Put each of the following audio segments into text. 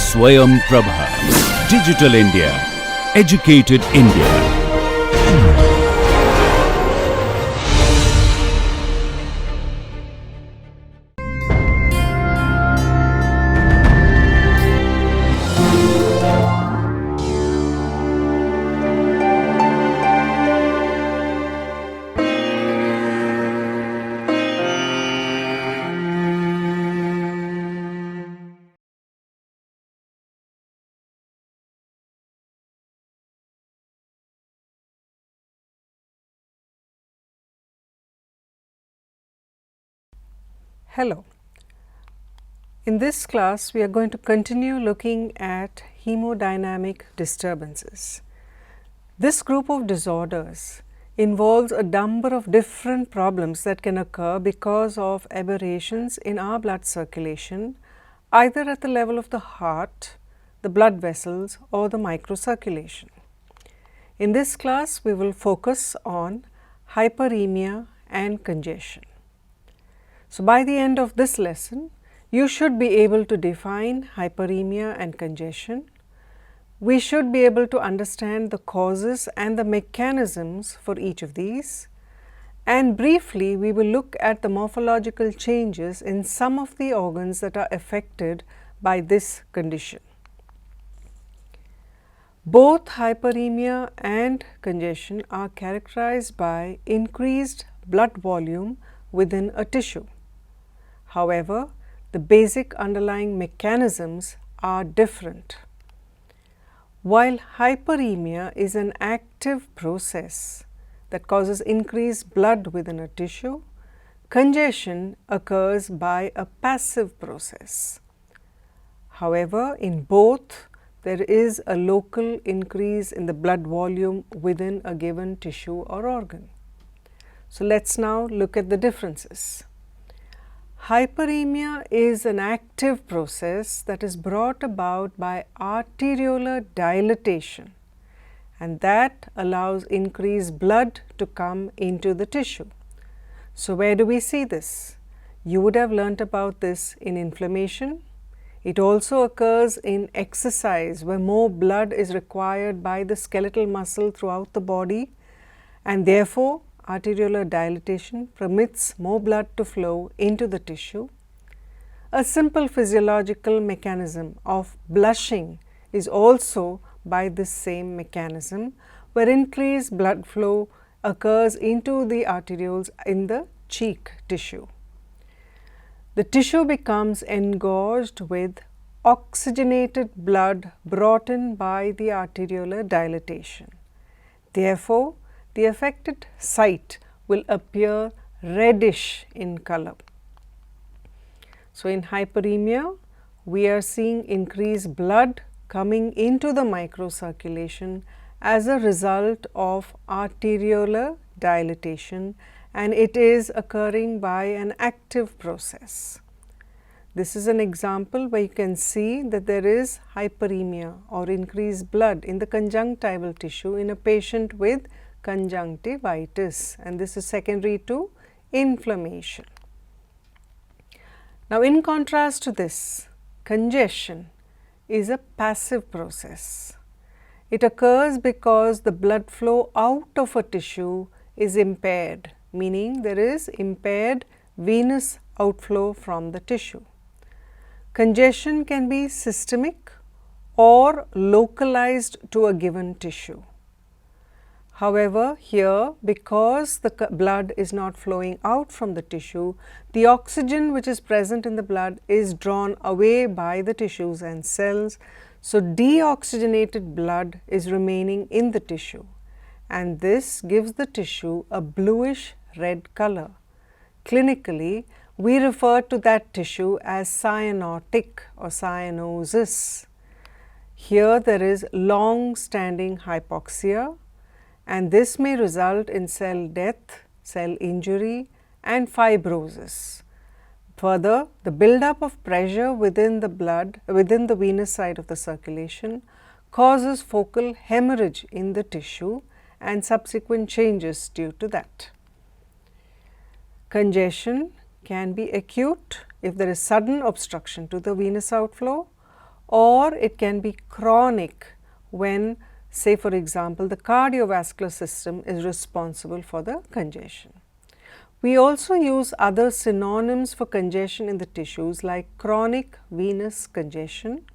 Swayam Prabha. Digital India. Educated India. Hello. In this class, we are going to continue looking at hemodynamic disturbances. This group of disorders involves a number of different problems that can occur because of aberrations in our blood circulation, either at the level of the heart, the blood vessels, or the microcirculation. In this class, we will focus on hyperemia and congestion. So, by the end of this lesson, you should be able to define hyperemia and congestion. We should be able to understand the causes and the mechanisms for each of these. And briefly, we will look at the morphological changes in some of the organs that are affected by this condition. Both hyperemia and congestion are characterized by increased blood volume within a tissue. However, the basic underlying mechanisms are different. While hyperemia is an active process that causes increased blood within a tissue, congestion occurs by a passive process. However, in both, there is a local increase in the blood volume within a given tissue or organ. So, let us now look at the differences. Hyperemia is an active process that is brought about by arteriolar dilatation, and that allows increased blood to come into the tissue. So, where do we see this? You would have learnt about this in inflammation. It also occurs in exercise, where more blood is required by the skeletal muscle throughout the body, and therefore, arteriolar dilatation permits more blood to flow into the tissue. A simple physiological mechanism of blushing is also by this same mechanism, where increased blood flow occurs into the arterioles in the cheek tissue. The tissue becomes engorged with oxygenated blood brought in by the arteriolar dilatation. Therefore, the affected site will appear reddish in color. So, in hyperemia, we are seeing increased blood coming into the microcirculation as a result of arteriolar dilatation, and it is occurring by an active process. This is an example where you can see that there is hyperemia or increased blood in the conjunctival tissue in a patient with conjunctivitis, and this is secondary to inflammation. Now, in contrast to this, congestion is a passive process. It occurs because the blood flow out of a tissue is impaired, meaning there is impaired venous outflow from the tissue. Congestion can be systemic or localized to a given tissue. However, here, because the blood is not flowing out from the tissue, the oxygen which is present in the blood is drawn away by the tissues and cells. So, deoxygenated blood is remaining in the tissue, and this gives the tissue a bluish red color. Clinically, we refer to that tissue as cyanotic or cyanosis. Here, there is long-standing hypoxia, and this may result in cell death, cell injury, and fibrosis. Further, the buildup of pressure within the blood, within the venous side of the circulation, causes focal hemorrhage in the tissue and subsequent changes due to that. Congestion can be acute if there is sudden obstruction to the venous outflow, or it can be chronic when, say for example, the cardiovascular system is responsible for the congestion. We also use other synonyms for congestion in the tissues like chronic venous congestion.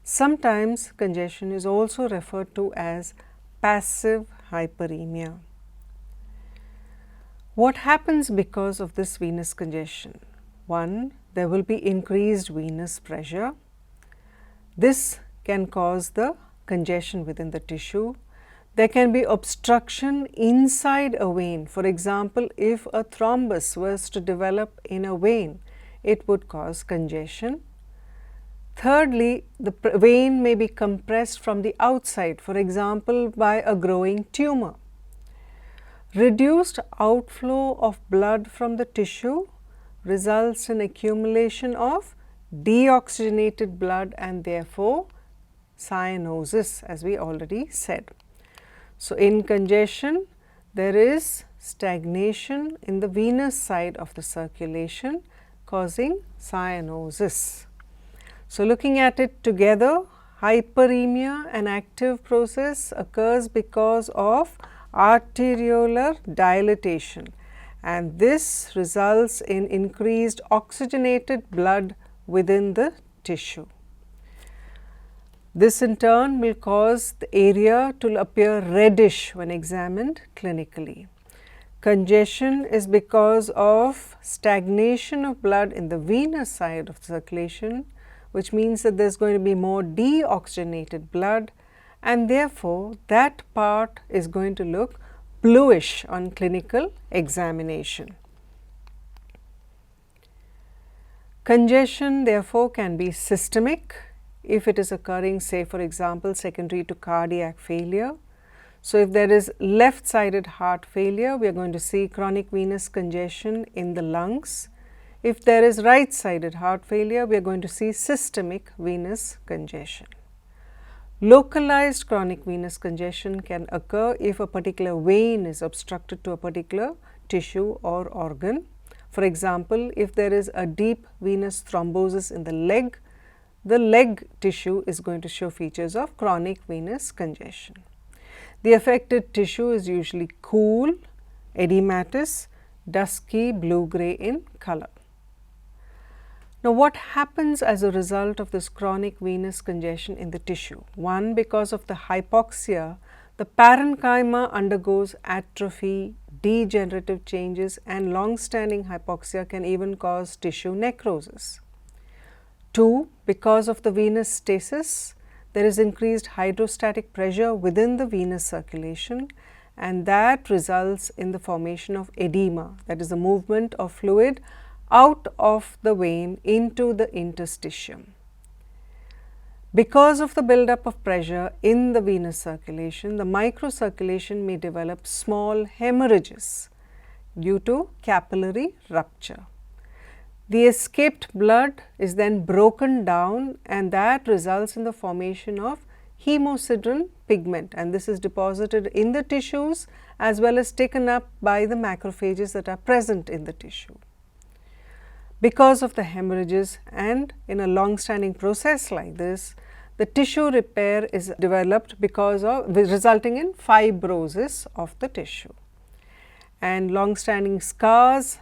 Sometimes congestion is also referred to as passive hyperemia. What happens because of this venous congestion? One, there will be increased venous pressure. This can cause the congestion within the tissue. There can be obstruction inside a vein. For example, if a thrombus was to develop in a vein, it would cause congestion. Thirdly, the vein may be compressed from the outside, for example, by a growing tumor. Reduced outflow of blood from the tissue results in accumulation of deoxygenated blood and therefore cyanosis, as we already said. So, in congestion, there is stagnation in the venous side of the circulation causing cyanosis. So, looking at it together, hyperemia, an active process, occurs because of arteriolar dilatation, and this results in increased oxygenated blood within the tissue. This in turn will cause the area to appear reddish when examined clinically. Congestion is because of stagnation of blood in the venous side of the circulation, which means that there is going to be more deoxygenated blood, and therefore, that part is going to look bluish on clinical examination. Congestion therefore can be systemic if it is occurring, say for example, secondary to cardiac failure. So, if there is left sided heart failure, we are going to see chronic venous congestion in the lungs. If there is right sided heart failure, we are going to see systemic venous congestion. Localized chronic venous congestion can occur if a particular vein is obstructed to a particular tissue or organ. For example, if there is a deep venous thrombosis in the leg tissue is going to show features of chronic venous congestion. The affected tissue is usually cool, edematous, dusky blue-gray in color. Now, what happens as a result of this chronic venous congestion in the tissue? One, because of the hypoxia, the parenchyma undergoes atrophy, degenerative changes, and long-standing hypoxia can even cause tissue necrosis. Two, because of the venous stasis, there is increased hydrostatic pressure within the venous circulation, and that results in the formation of edema, that is the movement of fluid out of the vein into the interstitium. Because of the buildup of pressure in the venous circulation, the microcirculation may develop small hemorrhages due to capillary rupture. The escaped blood is then broken down, and that results in the formation of hemosiderin pigment, and this is deposited in the tissues as well as taken up by the macrophages that are present in the tissue. Because of the hemorrhages and in a long-standing process like this, the tissue repair is developed because of resulting in fibrosis of the tissue, and long-standing scars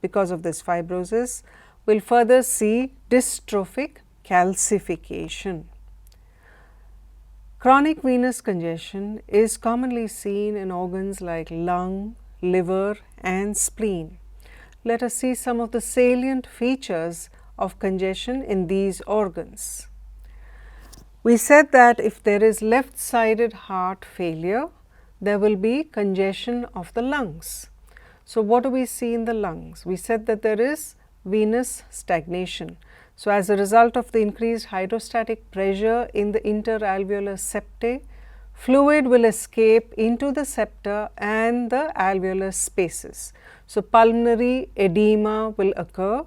because of this fibrosis will further see dystrophic calcification. Chronic venous congestion is commonly seen in organs like lung, liver and spleen. Let us see some of the salient features of congestion in these organs. We said that if there is left-sided heart failure, there will be congestion of the lungs. So, what do we see in the lungs? We said that there is venous stagnation. So, as a result of the increased hydrostatic pressure in the interalveolar septae, fluid will escape into the septa and the alveolar spaces. So, pulmonary edema will occur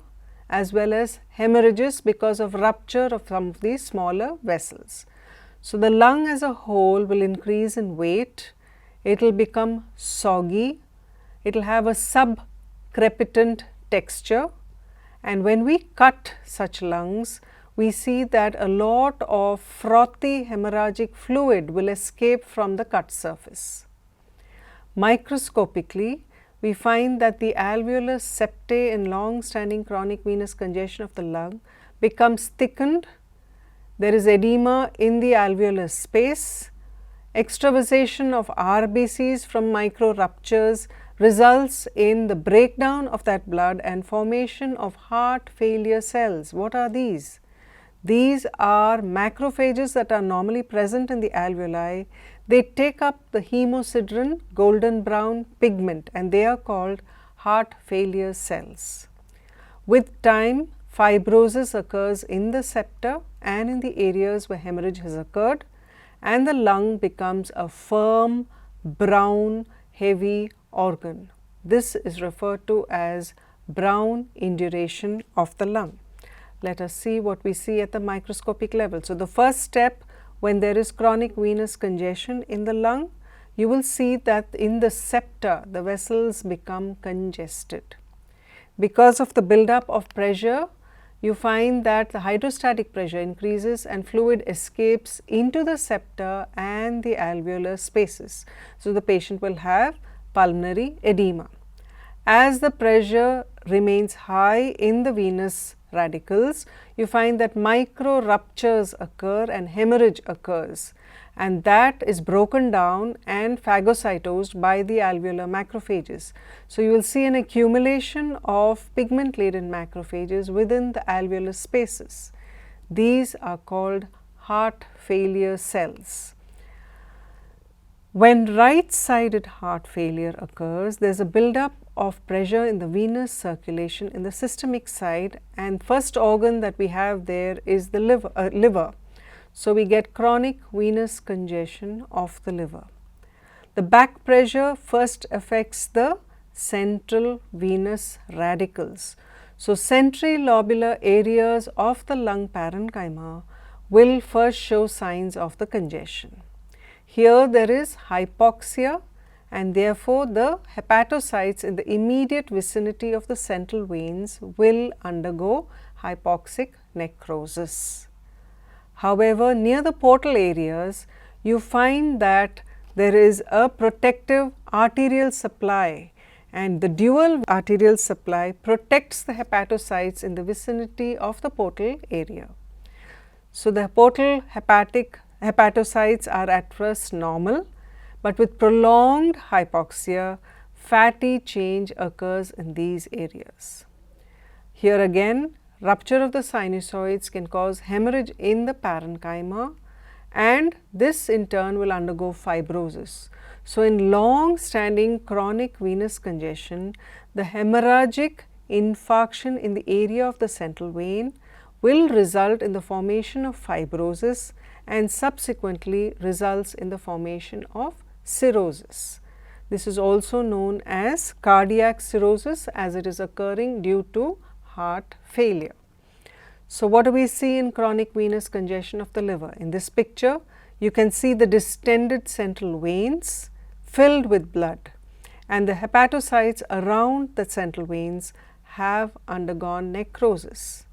as well as hemorrhages because of rupture of some of these smaller vessels. So, the lung as a whole will increase in weight, it will become soggy, it will have a subcrepitant texture, and when we cut such lungs, we see that a lot of frothy hemorrhagic fluid will escape from the cut surface. Microscopically, we find that the alveolar septae in long-standing chronic venous congestion of the lung becomes thickened. There is edema in the alveolar space. Extravasation of RBCs from micro ruptures results in the breakdown of that blood and formation of heart failure cells. What are these? These are macrophages that are normally present in the alveoli. They take up the hemosiderin golden brown pigment and they are called heart failure cells. With time, fibrosis occurs in the septa and in the areas where hemorrhage has occurred, and the lung becomes a firm, brown, heavy organ. This is referred to as brown induration of the lung. Let us see what we see at the microscopic level. So, the first step, when there is chronic venous congestion in the lung, you will see that in the septa the vessels become congested. Because of the buildup of pressure, you find that the hydrostatic pressure increases and fluid escapes into the septa and the alveolar spaces. So, the patient will have pulmonary edema. As the pressure remains high in the venous radicals, you find that micro ruptures occur and hemorrhage occurs, and that is broken down and phagocytosed by the alveolar macrophages. So, you will see an accumulation of pigment laden macrophages within the alveolar spaces. These are called heart failure cells. When right-sided heart failure occurs, there is a buildup of pressure in the venous circulation in the systemic side, and first organ that we have there is the liver. So, we get chronic venous congestion of the liver. The back pressure first affects the central venous radicals. So, centrilobular areas of the lung parenchyma will first show signs of the congestion. Here there is hypoxia, and therefore, the hepatocytes in the immediate vicinity of the central veins will undergo hypoxic necrosis. However, near the portal areas, you find that there is a protective arterial supply, and the dual arterial supply protects the hepatocytes in the vicinity of the portal area. So, the portal hepatocytes are at first normal, but with prolonged hypoxia, fatty change occurs in these areas. Here again, rupture of the sinusoids can cause hemorrhage in the parenchyma, and this in turn will undergo fibrosis. So, in long-standing chronic venous congestion, the hemorrhagic infarction in the area of the central vein will result in the formation of fibrosis and subsequently results in the formation of cirrhosis. This is also known as cardiac cirrhosis, as it is occurring due to heart failure. So, what do we see in chronic venous congestion of the liver? In this picture, you can see the distended central veins filled with blood, and the hepatocytes around the central veins have undergone necrosis,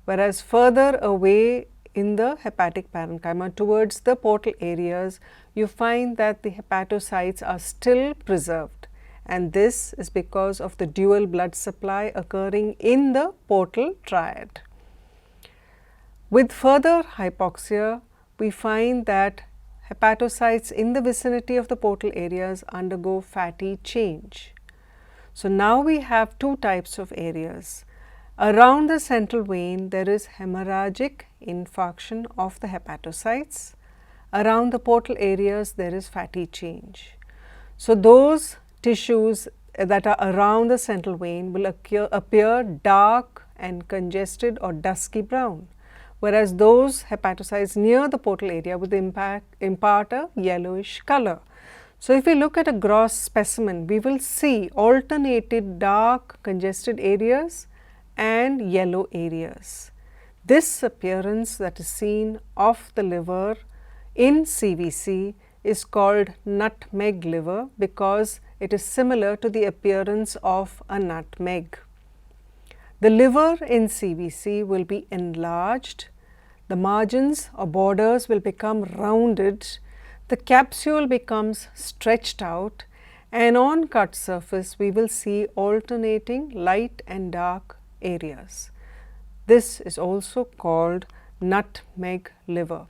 whereas further away in the hepatic parenchyma towards the portal areas, you find that the hepatocytes are still preserved, and this is because of the dual blood supply occurring in the portal triad. With further hypoxia, we find that hepatocytes in the vicinity of the portal areas undergo fatty change. So, now we have two types of areas. Around the central vein, there is hemorrhagic infarction of the hepatocytes. Around the portal areas, there is fatty change. So, those tissues that are around the central vein will appear dark and congested or dusky brown, whereas those hepatocytes near the portal area would impart a yellowish color. So, if we look at a gross specimen, we will see alternated dark congested areas and yellow areas. This appearance that is seen of the liver in CVC is called nutmeg liver, because it is similar to the appearance of a nutmeg. The liver in CVC will be enlarged the margins or borders will become rounded, the capsule becomes stretched out, and on cut surface we will see alternating light and dark areas. This is also called nutmeg liver.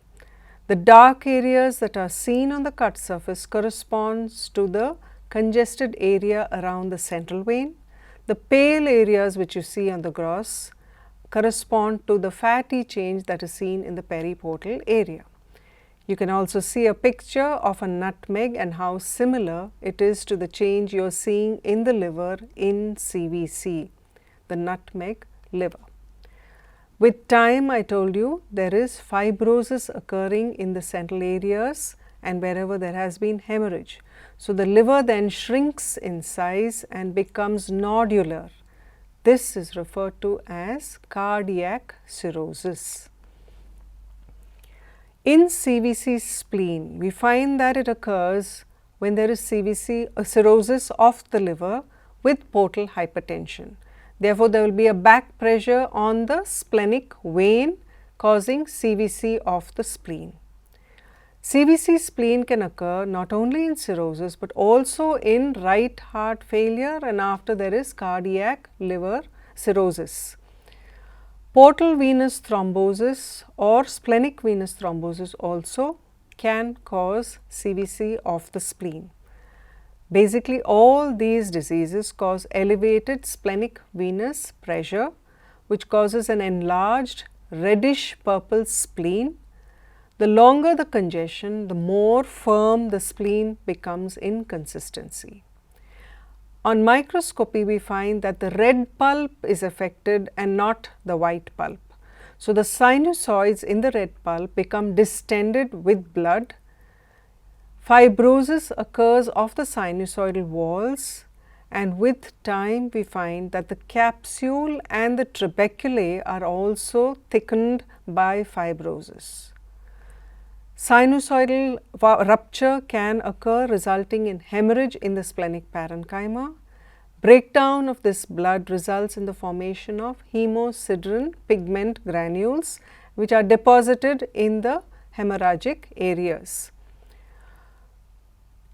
The dark areas that are seen on the cut surface corresponds to the congested area around the central vein. The pale areas which you see on the gross correspond to the fatty change that is seen in the periportal area. You can also see a picture of a nutmeg and how similar it is to the change you are seeing in the liver in CVC, the nutmeg liver. With time, I told you, there is fibrosis occurring in the central areas and wherever there has been hemorrhage. So, the liver then shrinks in size and becomes nodular. This is referred to as cardiac cirrhosis. In CVC spleen, we find that it occurs when there is CVC, cirrhosis of the liver with portal hypertension. Therefore, there will be a back pressure on the splenic vein causing CVC of the spleen. CVC spleen can occur not only in cirrhosis but also in right heart failure and after there is cardiac liver cirrhosis. Portal venous thrombosis or splenic venous thrombosis also can cause CVC of the spleen. Basically, all these diseases cause elevated splenic venous pressure, which causes an enlarged reddish purple spleen. The longer the congestion, the more firm the spleen becomes in consistency. On microscopy, we find that the red pulp is affected and not the white pulp. So, the sinusoids in the red pulp become distended with blood. Fibrosis occurs of the sinusoidal walls, and with time we find that the capsule and the trabeculae are also thickened by fibrosis. Sinusoidal rupture can occur resulting in hemorrhage in the splenic parenchyma. Breakdown of this blood results in the formation of hemosiderin pigment granules which are deposited in the hemorrhagic areas.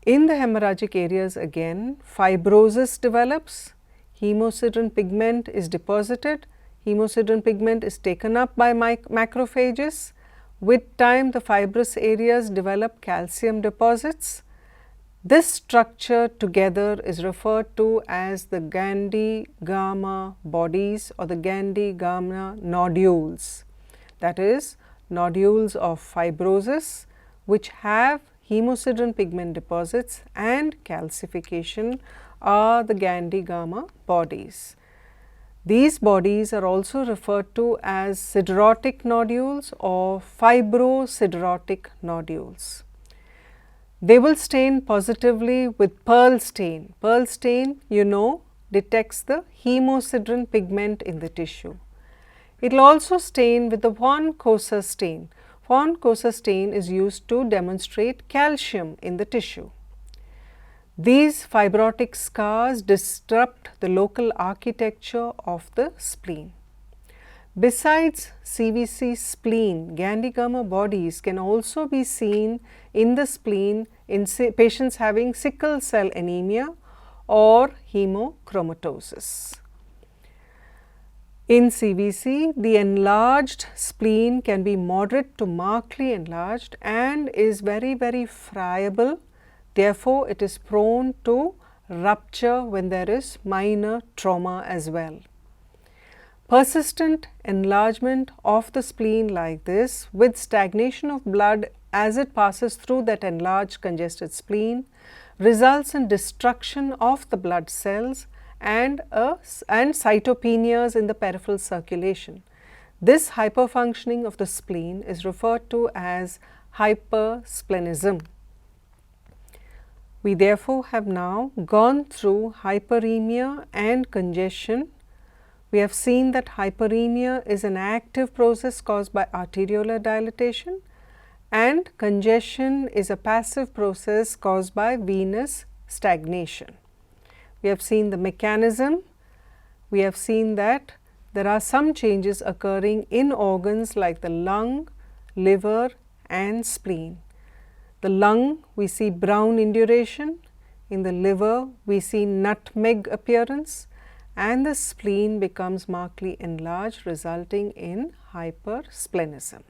In the hemorrhagic areas again, fibrosis develops, hemosiderin pigment is deposited, hemosiderin pigment is taken up by macrophages. With time, the fibrous areas develop calcium deposits. This structure together is referred to as the Gandy-Gamma bodies or the Gandy-Gamma nodules. That is, nodules of fibrosis which have hemosiderin pigment deposits and calcification are the Gandy-Gamma bodies. These bodies are also referred to as siderotic nodules or fibrosiderotic nodules. They will stain positively with pearl stain. Pearl stain, you know, detects the hemosiderin pigment in the tissue. It will also stain with the von Kosa stain. Von Kosa stain is used to demonstrate calcium in the tissue. These fibrotic scars disrupt the local architecture of the spleen. Besides CVC spleen, Gandy-Gamma bodies can also be seen in the spleen in patients having sickle cell anemia or hemochromatosis. In CVC, the enlarged spleen can be moderate to markedly enlarged and is very friable. Therefore, it is prone to rupture when there is minor trauma as well. Persistent enlargement of the spleen like this with stagnation of blood as it passes through that enlarged congested spleen results in destruction of the blood cells and cytopenias in the peripheral circulation. This hyperfunctioning of the spleen is referred to as hypersplenism. We therefore have now gone through hyperemia and congestion. We have seen that hyperemia is an active process caused by arteriolar dilatation and congestion is a passive process caused by venous stagnation. We have seen the mechanism. We have seen that there are some changes occurring in organs like the lung, liver and spleen. The lung, we see brown induration. In the liver, we see nutmeg appearance, and the spleen becomes markedly enlarged, resulting in hypersplenism.